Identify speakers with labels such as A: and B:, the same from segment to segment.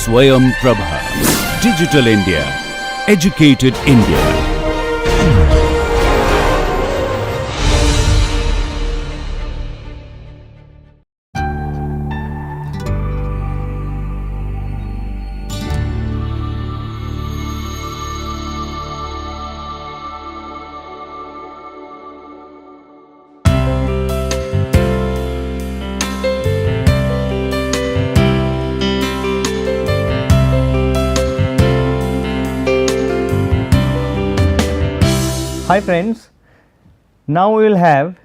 A: Swayam Prabha. Digital India. Educated India.
B: Hi friends, now we will have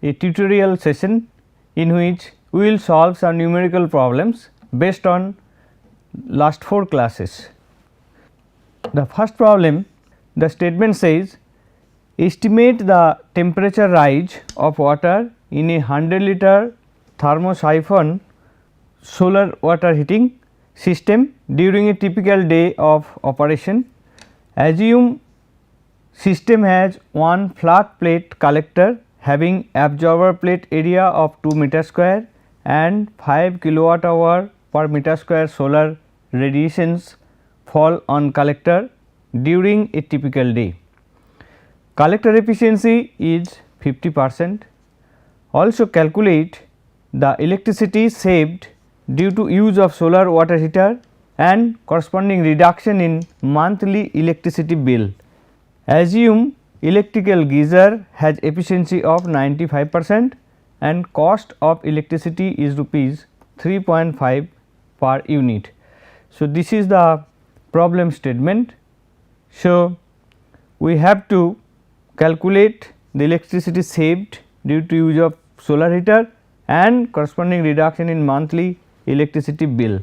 B: a tutorial session in which we will solve some numerical problems based on last 4 classes. The first problem, the statement says estimate the temperature rise of water in a 100 liter thermosiphon solar water heating system during a typical day of operation. Assume system has one flat plate collector having absorber plate area of 2 meter square and 5 kilowatt hour per meter square solar radiations fall on collector during a typical day. Collector efficiency is 50%. Also calculate the electricity saved due to use of solar water heater and corresponding reduction in monthly electricity bill. Assume electrical geyser has efficiency of 95% and cost of electricity is rupees 3.5 per unit. So, this is the problem statement. So, we have to calculate the electricity saved due to use of solar heater and corresponding reduction in monthly electricity bill.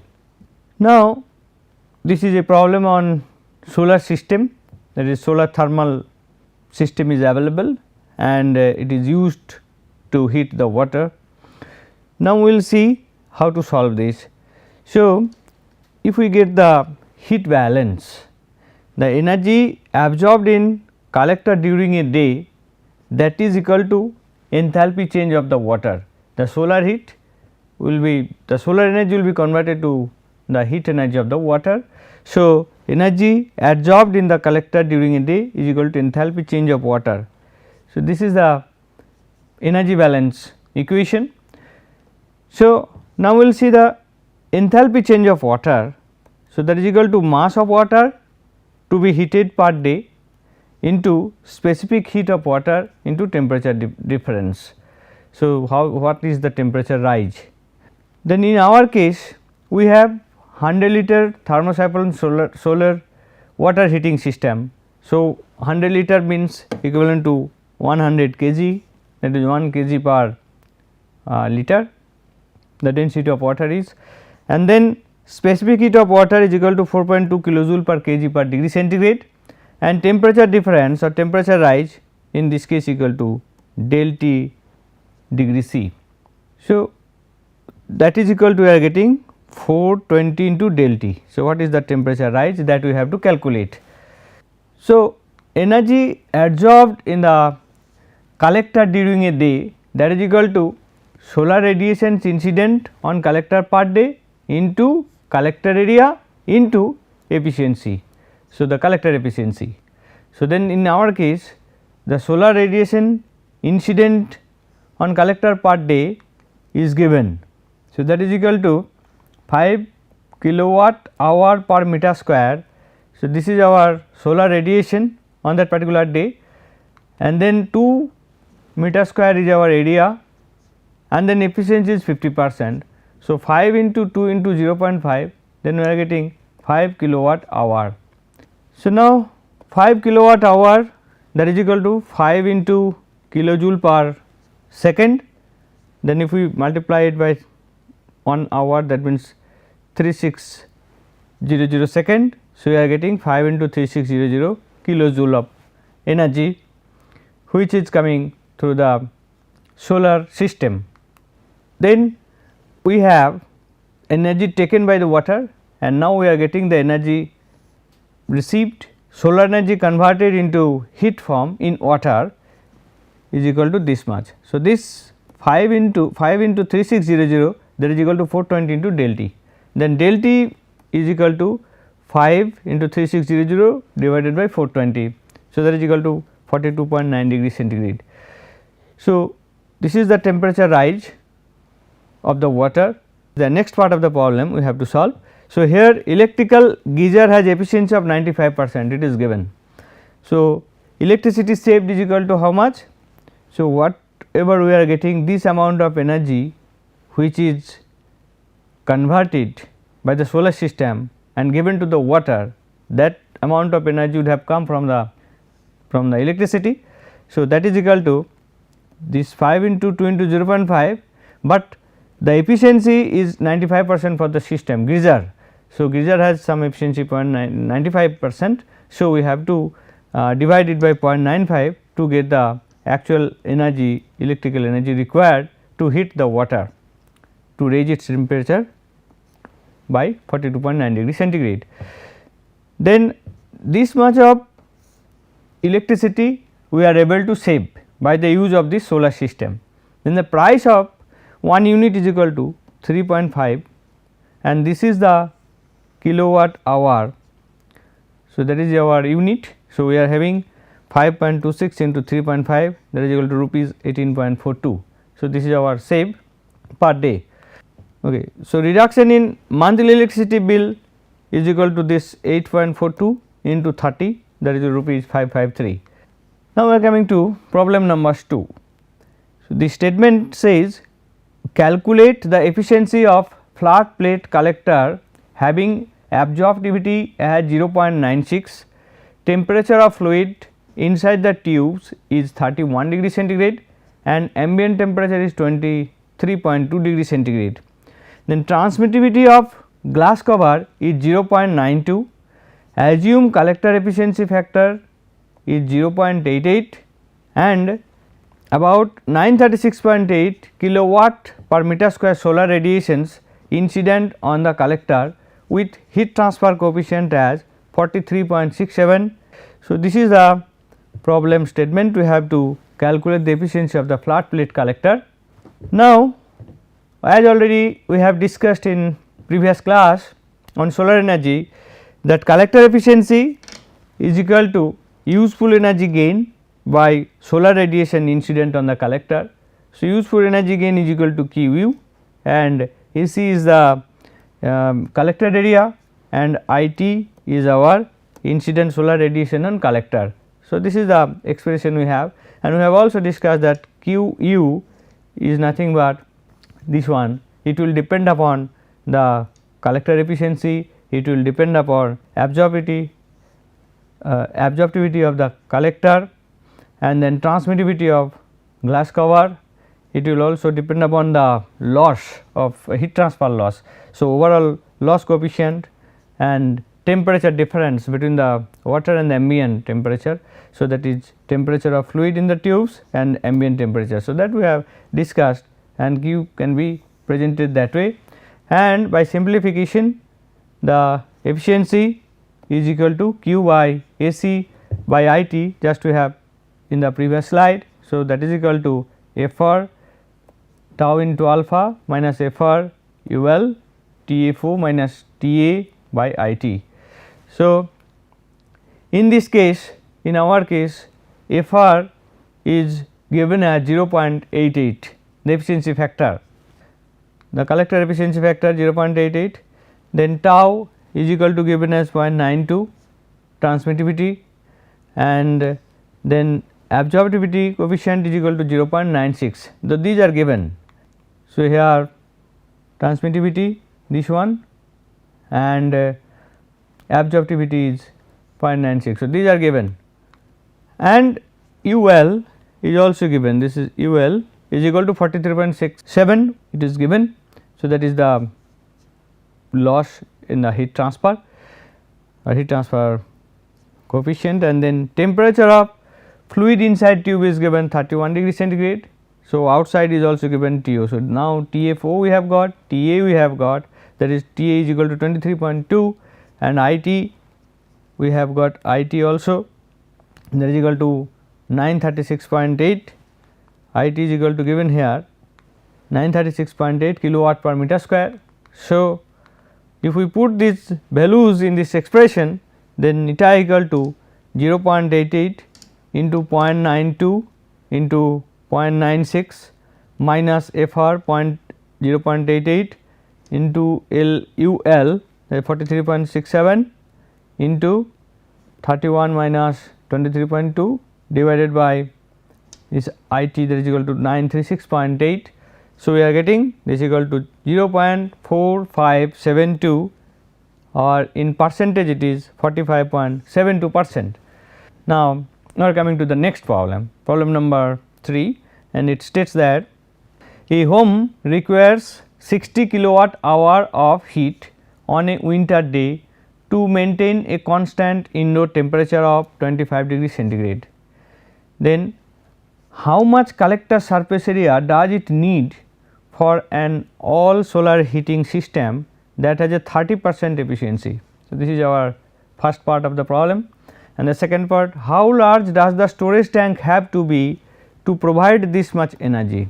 B: Now, this is a problem on solar system, that is solar thermal system is available and it is used to heat the water. Now, we will see how to solve this. So, if we get the heat balance, the energy absorbed in collector during a day, that is equal to enthalpy change of the water. The solar heat will be, the solar energy will be converted to the heat energy of the water. So, energy absorbed in the collector during a day is equal to enthalpy change of water. So, this is the energy balance equation. So, now we will see the enthalpy change of water. So, that is equal to mass of water to be heated per day into specific heat of water into temperature difference. So, what is the temperature rise? Then in our case we have 100 liter thermosiphon solar water heating system. So, 100 liter means equivalent to 100 kg, that is 1 kg per liter the density of water is, and then specific heat of water is equal to 4.2 kilojoule per kg per degree centigrade, and temperature difference or temperature rise in this case equal to del T degree C. So, that is equal to we are getting 420 into del T. So, what is the temperature rise that we have to calculate. So, energy absorbed in the collector during a day, that is equal to solar radiations incident on collector per day into collector area into efficiency. So, the collector efficiency. So, then in our case the solar radiation incident on collector per day is given. So, that is equal to 5 kilowatt hour per meter square. So, this is our solar radiation on that particular day, and then 2 meter square is our area, and then efficiency is 50%. So, 5 into 2 into 0.5, then we are getting 5 kilowatt hour. So, now 5 kilowatt hour, that is equal to 5 into kilojoule per second, then if we multiply it by 1 hour, that means 3600 second. So, we are getting 5 into 3600 kilojoule of energy which is coming through the solar system. Then we have energy taken by the water, and now we are getting the energy received. Solar energy converted into heat form in water is equal to this much. So, this 5 into 3600, that is equal to 420 into del T. Then del T is equal to 5 into 3600 divided by 420. So, that is equal to 42.9 degree centigrade. So, this is the temperature rise of the water. The next part of the problem we have to solve. So, here electrical geyser has efficiency of 95%, it is given. So, electricity saved is equal to how much? So, whatever we are getting this amount of energy which is converted by the solar system and given to the water, that amount of energy would have come from the electricity. So, that is equal to this 5 into 2 into 0.5, but the efficiency is 95% for the system geyser. So, geyser has some efficiency 95%. So, we have to divide it by 0.95 to get the actual energy, electrical energy required to heat the water to raise its temperature by 42.9 degree centigrade. Then this much of electricity we are able to save by the use of this solar system. Then the price of 1 unit is equal to 3.5 and this is the kilowatt hour. So, that is our unit. So, we are having 5.26 into 3.5, that is equal to rupees 18.42. So, this is our save per day. Okay. So, reduction in monthly electricity bill is equal to this 8.42 into 30, that is rupees 553. Now, we are coming to problem number 2. So, the statement says calculate the efficiency of flat plate collector having absorptivity at 0.96, temperature of fluid inside the tubes is 31 degree centigrade and ambient temperature is 23.2 degree centigrade. Then transmittivity of glass cover is 0.92, assume collector efficiency factor is 0.88 and about 936.8 kilowatt per meter square solar radiations incident on the collector with heat transfer coefficient as 43.67. So, this is the problem statement. We have to calculate the efficiency of the flat plate collector. Now, as already we have discussed in previous class on solar energy, that collector efficiency is equal to useful energy gain by solar radiation incident on the collector. So, useful energy gain is equal to QU and AC is the collected area and IT is our incident solar radiation on collector. So, this is the expression we have, and we have also discussed that QU is nothing but this one. It will depend upon the collector efficiency, it will depend upon absorptivity of the collector and then transmittivity of glass cover. It will also depend upon the loss of heat transfer loss. So, overall loss coefficient and temperature difference between the water and the ambient temperature. So, that is temperature of fluid in the tubes and ambient temperature. So, that we have discussed and Q can be presented that way, and by simplification the efficiency is equal to Q by AC by IT, just we have in the previous slide. So, that is equal to FR tau into alpha minus FR UL TFO minus TA by IT. So, in this case, in our case FR is given as 0.88 the efficiency factor, the collector efficiency factor 0.88, then tau is equal to given as 0.92 transmittivity and then absorptivity coefficient is equal to 0.96, though these are given. So, here transmittivity this one and absorptivity is 0.96. So, these are given and UL is also given, this is UL is equal to 43.67, it is given. So, that is the loss in the heat transfer or heat transfer coefficient, and then temperature of fluid inside tube is given 31 degree centigrade. So, outside is also given TO. So, now TFO we have got, TA we have got, that is TA is equal to 23.2 and IT we have got IT also, that is equal to 936.8, IT is equal to given here 936.8 kilowatt per meter square. So, if we put these values in this expression, then eta equal to 0.88 into 0.92 into 0.96 minus FR 0.88 into LUL 43.67 into 31 minus 23.2 divided by this IT, that is equal to 936.8. So, we are getting this equal to 0.4572, or in percentage it is 45.72%. Now, we are coming to the next problem, problem number 3, and it states that a home requires 60 kilowatt hour of heat on a winter day to maintain a constant indoor temperature of 25 degree centigrade. Then how much collector surface area does it need for an all solar heating system that has a 30% efficiency? So, this is our first part of the problem, and the second part, how large does the storage tank have to be to provide this much energy?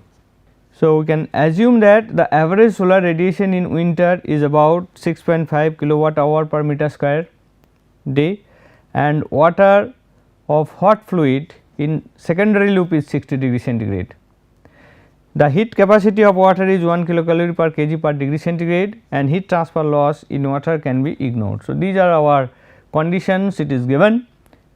B: So, we can assume that the average solar radiation in winter is about 6.5 kilowatt hour per meter square day, and water of hot fluid in secondary loop is 60 degree centigrade. The heat capacity of water is 1 kilocalorie per kg per degree centigrade, and heat transfer loss in water can be ignored. So, these are our conditions, it is given,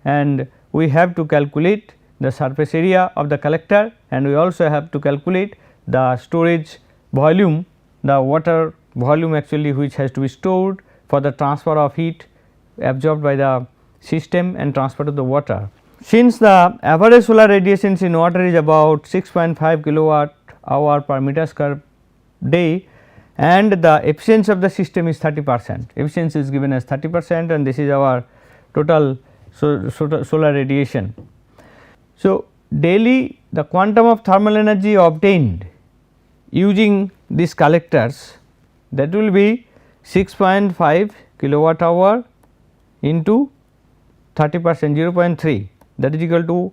B: and we have to calculate the surface area of the collector, and we also have to calculate the storage volume, the water volume actually which has to be stored for the transfer of heat absorbed by the system and transfer to the water. Since the average solar radiations in water is about 6.5 kilowatt hour per meter square day, and the efficiency of the system is 30%, efficiency is given as 30%, and this is our total solar radiation. So, daily the quantum of thermal energy obtained using these collectors, that will be 6.5 kilowatt hour into 30%, 0.3, that is equal to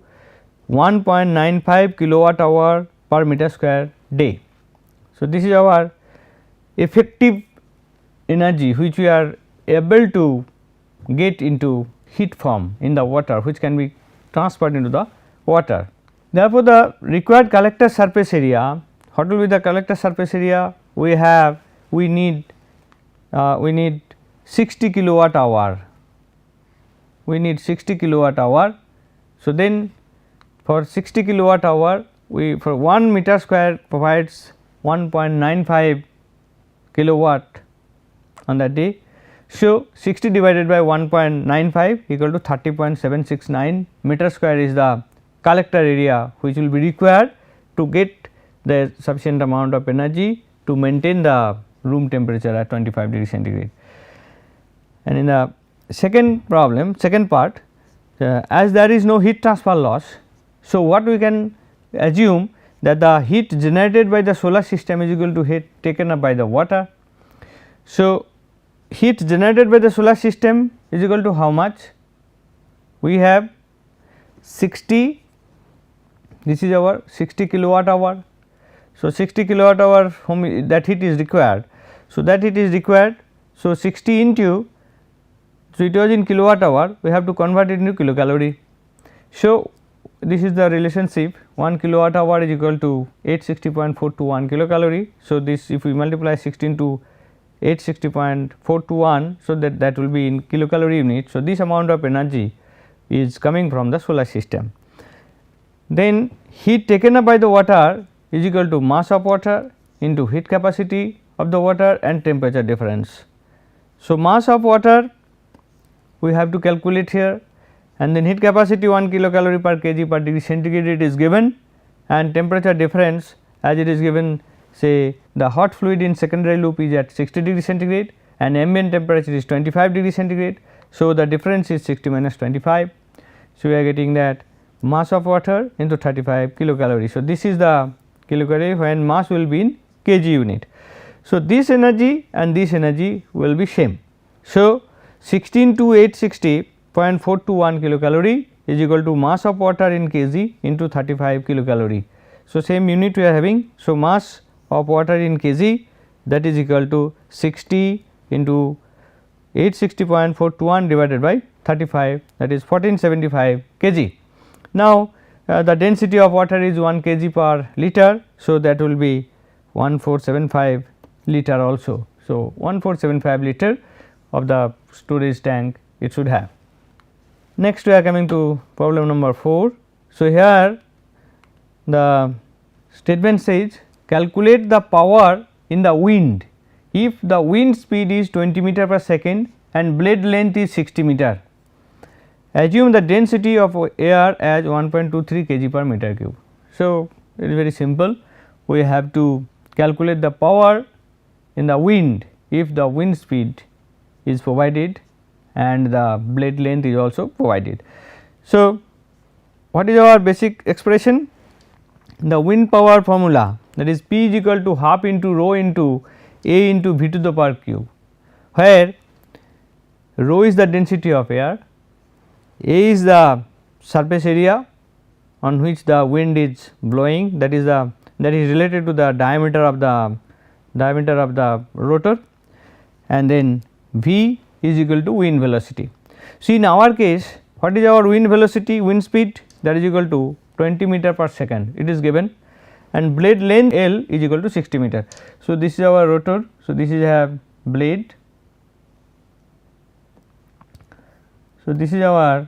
B: 1.95 kilowatt hour per meter square day. So, this is our effective energy which we are able to get into heat form in the water, which can be transferred into the water. Therefore, the required collector surface area, what will be the collector surface area? We need 60 kilowatt hour, we need 60 kilowatt hour. So, then for 60 kilowatt hour, we for 1 meter square provides 1.95 kilowatt on that day. So, 60 divided by 1.95 equal to 30.769 meter square is the collector area which will be required to get the sufficient amount of energy to maintain the room temperature at 25 degree centigrade. And in the second problem, second part, as there is no heat transfer loss. So, what we can assume that the heat generated by the solar system is equal to heat taken up by the water. So, heat generated by the solar system is equal to how much? We have 60, this is our 60 kilowatt hour. So, 60 kilowatt hour that heat is required. So, that heat is required. So, 60 into, so it was in kilowatt hour, we have to convert it into kilocalorie. So, this is the relationship, 1 kilowatt hour is equal to 860.421 kilocalorie. So, this if we multiply 16 to 860.421, so that will be in kilocalorie unit. So, this amount of energy is coming from the solar system. Then heat taken up by the water is equal to mass of water into heat capacity of the water and temperature difference. So, mass of water we have to calculate here, and then heat capacity 1 kilocalorie per kg per degree centigrade it is given, and temperature difference as it is given, say the hot fluid in secondary loop is at 60 degree centigrade and ambient temperature is 25 degree centigrade. So, the difference is 60 minus 25. So, we are getting that mass of water into 35 kilocalorie. So, this is the kilocalorie when mass will be in kg unit. So, this energy and this energy will be same. So, 16 to 860.421 kilocalorie is equal to mass of water in kg into 35 kilocalorie. So, same unit we are having. So, mass of water in kg, that is equal to 60 into 860.421 divided by 35, that is 1475 kg. Now, the density of water is 1 kg per liter. So, that will be 1475 liter also. So, 1475 liter of the storage tank it should have. Next we are coming to problem number 4. So, here the statement says calculate the power in the wind if the wind speed is 20 meter per second and blade length is 60 meter. Assume the density of air as 1.23 kg per meter cube. So, it is very simple, we have to calculate the power in the wind if the wind speed is provided and the blade length is also provided. So, what is our basic expression? The wind power formula, that is P is equal to half into rho into A into V to the power cube, where rho is the density of air, A is the surface area on which the wind is blowing, that is related to the diameter of the rotor, and then V is equal to wind velocity. See, in our case, what is our wind velocity, wind speed, that is equal to 20 meter per second, it is given, and blade length L is equal to 60 meter. So, this is our rotor. So, this is a blade. So, this is our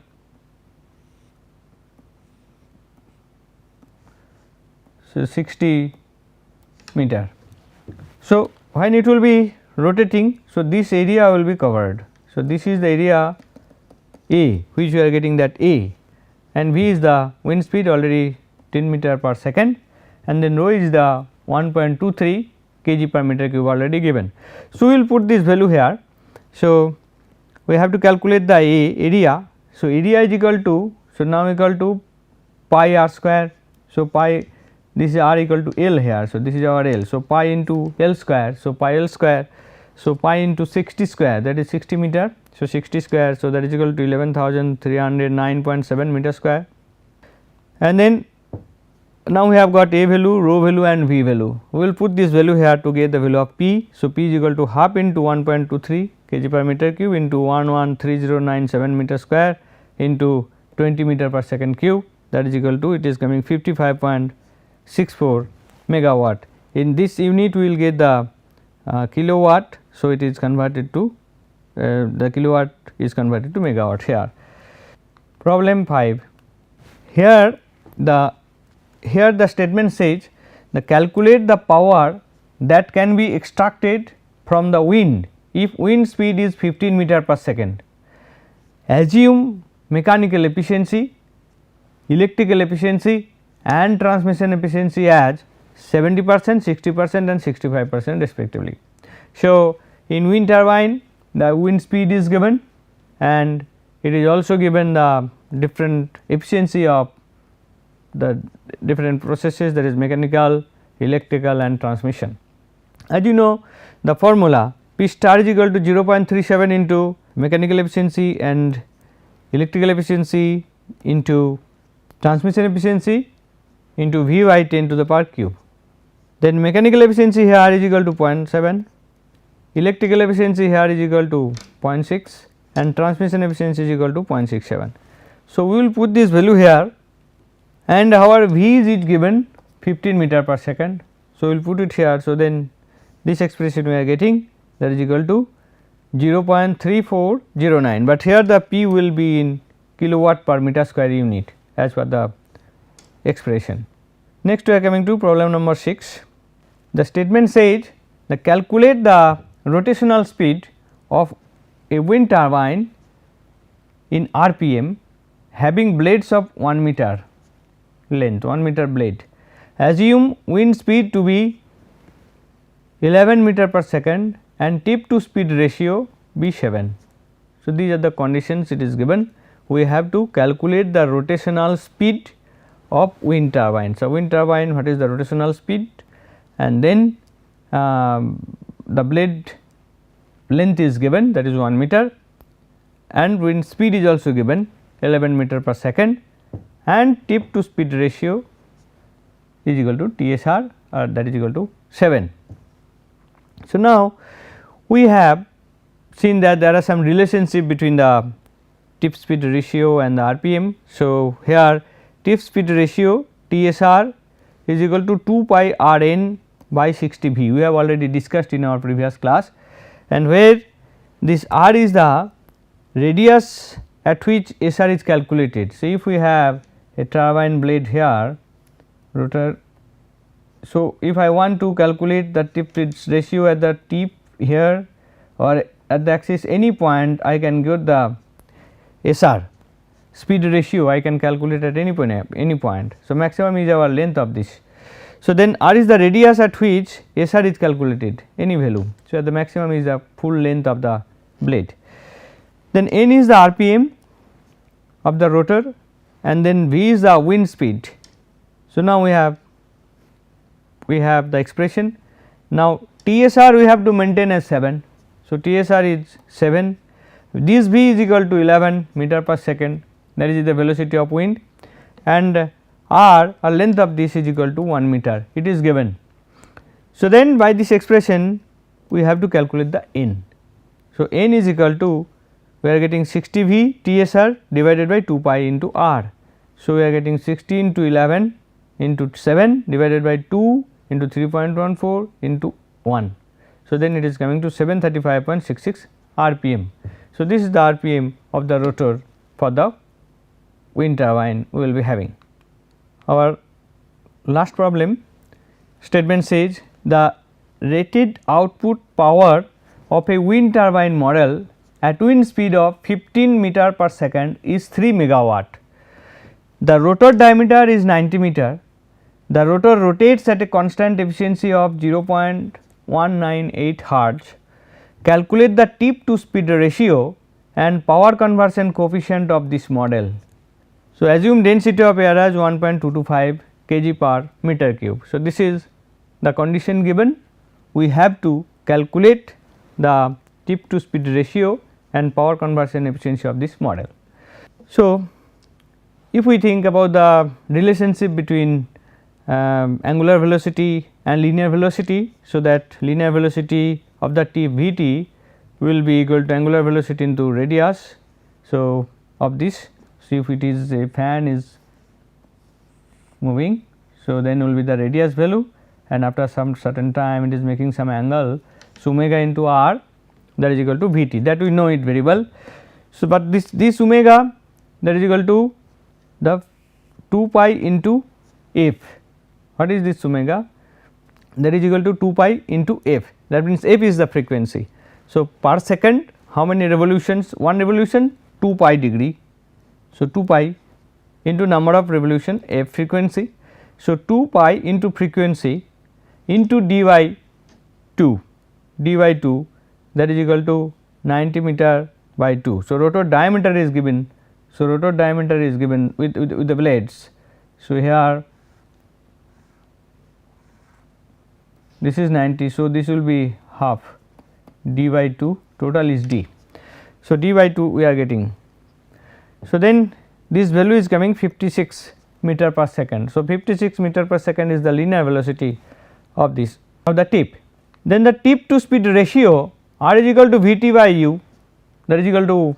B: so 60 meter. So, when it will be rotating, so this area will be covered. So, this is the area A, which we are getting that A, and V is the wind speed already 10 meter per second, and then rho is the 1.23 kg per meter cube already given. So, we will put this value here. So, we have to calculate the area. So, area is equal to, so now equal to pi r square. So, pi, this is r equal to L here. So, this is our L. So, pi into L square. So, pi L square. So, pi into 60 square, that is 60 meter. So, 60 square. So, that is equal to 11,309.7 meter square. And then now we have got A value, rho value and V value. We will put this value here to get the value of P. So, P is equal to half into 1.23 kg per meter cube into 113097 meter square into 20 meter per second cube, that is equal to, it is coming 55.64 megawatt. In this unit we will get the kilowatt. So, it is converted to the kilowatt is converted to megawatt here. Problem 5. Here the statement says the calculate the power that can be extracted from the wind if wind speed is 15 meter per second. Assume mechanical efficiency, electrical efficiency and transmission efficiency as 70%, 60% and 65% respectively. So, in wind turbine the wind speed is given and it is also given the different efficiency of the different processes, that is mechanical, electrical and transmission. As you know, the formula P star is equal to 0.37 into mechanical efficiency and electrical efficiency into transmission efficiency into V by 10 to the power cube. Then mechanical efficiency here is equal to 0.7, electrical efficiency here is equal to 0.6 and transmission efficiency is equal to 0.67. So, we will put this value here and our V is given 15 meter per second. So, we will put it here. So, then this expression we are getting, that is equal to 0.3409, but here the P will be in kilowatt per meter square unit as per the expression. Next we are coming to problem number 6. The statement says the calculate the rotational speed of a wind turbine in RPM having blades of 1 meter length, 1 meter blade. Assume wind speed to be 11 meter per second and tip to speed ratio be 7. So, these are the conditions it is given. We have to calculate the rotational speed of wind turbine. So, wind turbine, what is the rotational speed, and then the blade length is given, that is 1 meter, and wind speed is also given 11 meter per second, and tip to speed ratio is equal to TSR, that is equal to 7. So, now we have seen that there are some relationship between the tip speed ratio and the RPM. So, here tip speed ratio TSR is equal to 2 pi Rn by 60 V, we have already discussed in our previous class, and where this R is the radius at which SR is calculated. So, if we have a turbine blade here rotor, so if I want to calculate the tip ratio at the tip here or at the axis any point, I can get the SR speed ratio, I can calculate at any point. So, maximum is our length of this. So, then R is the radius at which SR is calculated, any value. So, the maximum is the full length of the blade. Then N is the RPM of the rotor, and then V is the wind speed. So, now we have the expression. Now, TSR we have to maintain as 7. So, TSR is 7, this V is equal to 11 meter per second, that is the velocity of wind, and R or length of this is equal to 1 meter, it is given. So, then by this expression we have to calculate the N. So, N is equal to, we are getting 60 V TSR divided by 2 pi into R. So, we are getting 60 into 11 into 7 divided by 2 into 3.14 into 1. So, then it is coming to 735.66 RPM. So, this is the RPM of the rotor for the wind turbine we will be having. Our last problem statement says the rated output power of a wind turbine model at wind speed of 15 meter per second is 3 megawatt. The rotor diameter is 90 meter. The rotor rotates at a constant efficiency of 0.198 hertz. Calculate the tip to speed ratio and power conversion coefficient of this model. So, assume density of air as 1.225 kg per meter cube. So, this is the condition given, we have to calculate the tip to speed ratio and power conversion efficiency of this model. So, if we think about the relationship between angular velocity and linear velocity, so that linear velocity of the tip Vt will be equal to angular velocity into radius. So, of this, so if it is a fan is moving, so then will be the radius value, and after some certain time it is making some angle, so omega into R, that is equal to Vt, that we know it very well. So, but this omega, that is equal to the 2 pi into f. What is this omega? That is equal to 2 pi into f, that means f is the frequency. So, per second how many revolutions? One revolution 2 pi degree. So, 2 pi into number of revolution f frequency. So, 2 pi into frequency into d by 2, that is equal to 90 meter by 2. So, rotor diameter is given. So, rotor diameter is given with the blades. So, here this is 90. So, this will be half d by 2, total is d. So, d by 2 we are getting. So, then this value is coming 56 meter per second. So, 56 meter per second is the linear velocity of this of the tip. Then the tip to speed ratio R is equal to Vt by u, that is equal to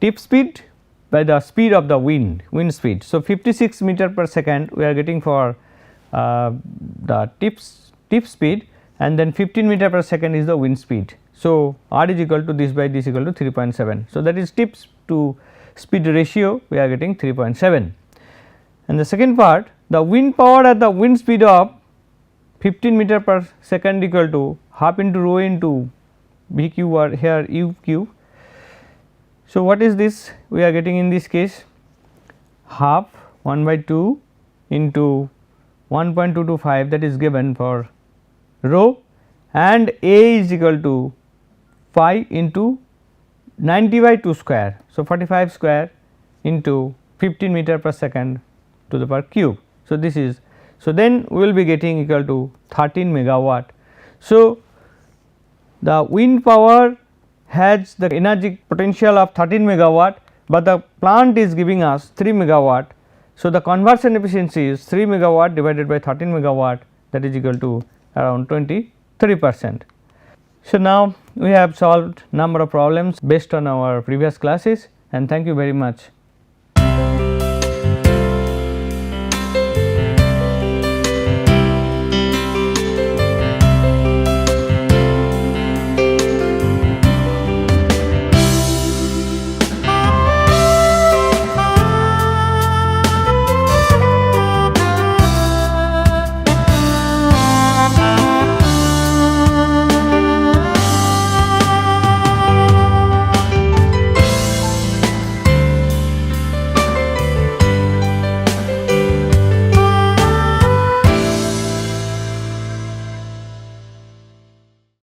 B: tip speed by the speed of the wind speed. So, 56 meter per second we are getting for the tip speed, and then 15 meter per second is the wind speed. So, R is equal to this by this equal to 3.7. So, that is tips to speed ratio we are getting 3.7. And the second part, the wind power at the wind speed of 15 meter per second equal to half into rho into V q or here u q. So, what is this we are getting in this case? Half 1 by 2 into 1.225, that is given for rho, and A is equal to phi into 90 by 2 square. So, 45 square into 15 meter per second to the power cube. So, this is, so then we will be getting equal to 13 megawatt. So, the wind power has the energy potential of 13 megawatt, but the plant is giving us 3 megawatt. So, the conversion efficiency is 3 megawatt divided by 13 megawatt, that is equal to around 23%. So, now we have solved number of problems based on our previous classes, and thank you very much